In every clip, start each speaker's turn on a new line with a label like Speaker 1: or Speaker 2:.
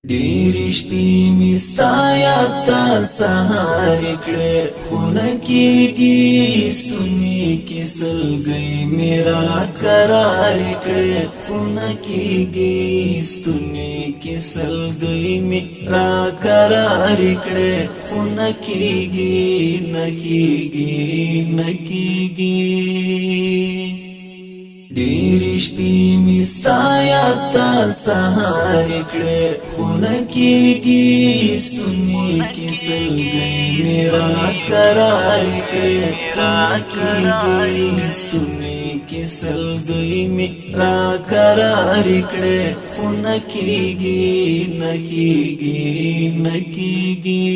Speaker 1: ډېرې شپې مې ستا یاد ته سهار کړې خونه کېږي ستوني کې سلګۍ مې راکرار کړې خونه کېږي ستوني کې سلګۍ مې راکرار کړې خونه کېږي نه کېږي نه کېږي ډېرې شپې مې ستا یاد ته سهار کړې خونه کېږي ستوني کې سلګۍ مې راکرار کړې خونه کېږي ستوني کې سلګۍ مې راکرار کړې خونه کېږي نه کېږي نه کېږي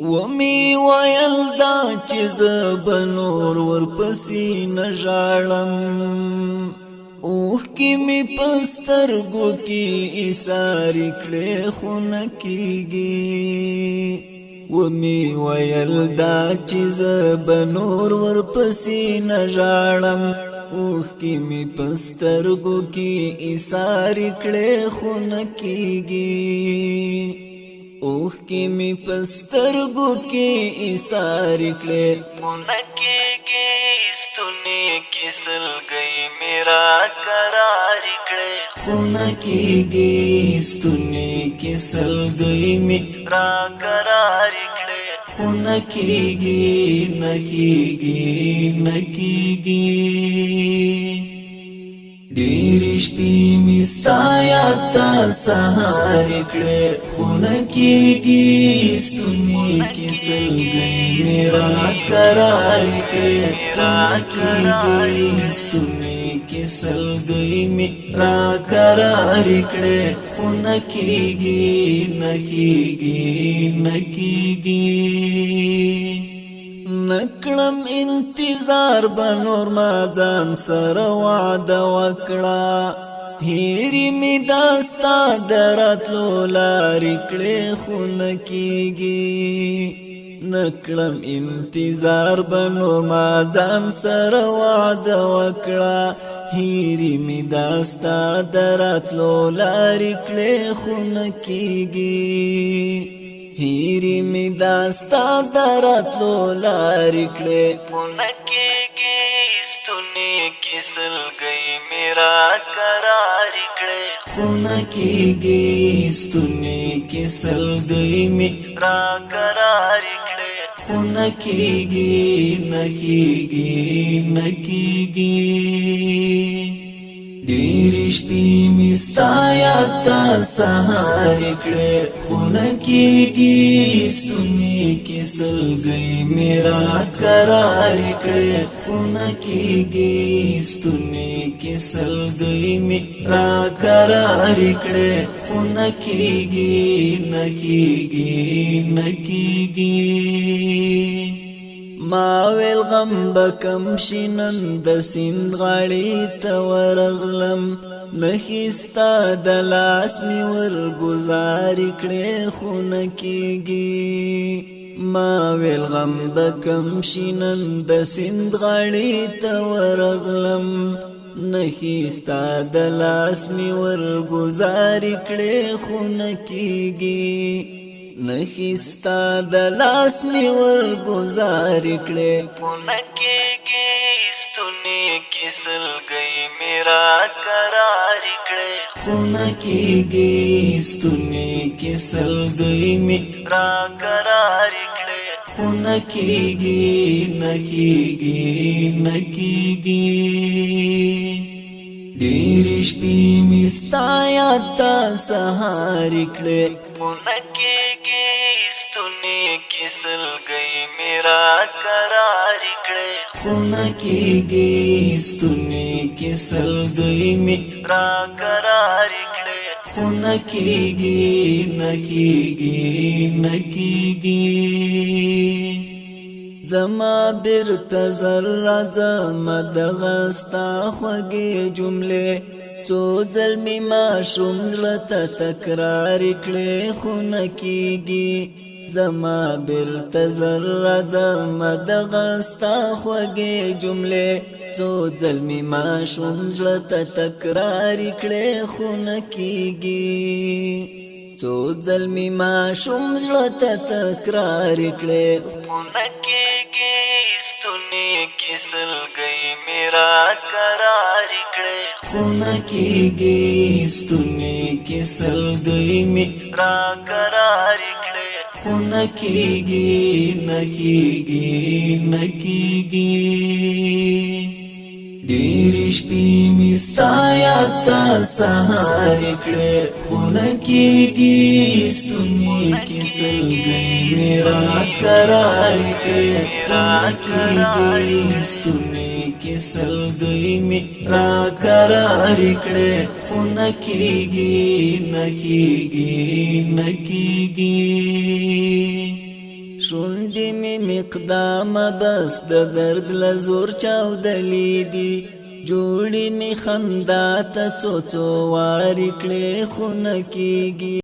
Speaker 1: ومی ویل دا چې زه به نور ورپسې نه ژاړم اوښکې مې په سترګو کې ایسارې کړې خو نه کېږي ومی ویل دا چې زه به نور ورپسې نه ژاړم اوښکې مې په سترګو کې ایسارې کړې خو نه کېږي اوښکې مې په سترګو کې ایسارې کړې خونه کېږي ستوني کې سلګۍ مې راکرارې کړې خونه کېږي ستوني کې سلګۍ مې راکرارې کړې خونه کېږي نه کېږي نه کېږي ډېرې شپې مې ستا یاد ته سهار کړې خونه کېږي ستوني کې سلګۍ مې راکرار کړې خونه کېږي ستوني کې سلګۍ مې راکرار کړې خونه کېږي نه کېږي نه کېږي نکړم انتظار بنور ما ځان سره وعده وکړه هېرې مې داستا د راتلو لارې کړې خو نه کېږي نکړم انتظار بنور ما ځان سره وعده وکړه هېرې مې داستا د راتلو لارې کړې خو نه کېږي هېرې مې داستا د راتلو لارې کړې خونه کېږي ستوني کې سلګۍ مې راکرارې کړې خونه کېږي ستوني کې سلګۍ مې راکرارې کړې خونه کېږي نه کېږي نه کېږي ډېرې شپې مې ستا یاد ته سهار کړې خونه کېږي ستوني کې سلګۍ مې راکرار کړې خونه کېږي ستوني کې سلګۍ مې راکرار کړې خونه کېږي نه کېږي نه کېږي ما ویل غم بکم شینن د سیند غاړې ته ورغلم نښې ستا د لاس مې ورګزارې کړې خو نه کېږي ما ویل غم بکم شینن د سیند غاړې ته ورغلم نښې ستا د لاس مې ورګزارې کړې خو نه کېږي نښې ستا د لاس مې ورګزارې کړې خونه کېږي ستوني کې سلګۍ مې راکرارې کړې خونه کېږي ستوني کې سلګۍ مې راکرارې کړې خونه کېږي نه کېږي نه کېږي ډېرې شپې مې ستا یاد ته سهار کړې خونه کېږي ستوني کې سلګۍ مې راکرارې کړې خونه کېږي ستوني کې سلګۍ مې راکرارې کړې خونه کېږي نه کېږي نه کېږي زما بیرته زر راځه ما دغه ستا خوږې جملې څو ځل مې ماشوم زړه ته تکرار کړې خو نه کېږي زما بیرته زر راځه ما دغه ستا خوږې جملې څو ځل می ماشوم زړه ته تکرار کړې خو نه کیږي څو ځل می ماشوم زړه ته تکرار کړې خو نه کیږي ستونی کې سلګۍ میرا قرار کړې خو نه کیږي ستونی کې سلګۍ میرا قرار کړې خو نه کیږي نه کیږي نه کیږي ډېر شپې مې ستا یاد ته سهار کړې خو نه کیږي ستونی کې سلګۍ میرا قرار کړې خو نه کیږي ستونی کې سلګۍ میرا قرار کړې خو نه کیږي نه کیږي نه کیږي شونډې مې مقدام بس د درد له زور چاودلې دي جوړې مې خندا ته څو څو وارې کړې خو نه کیږي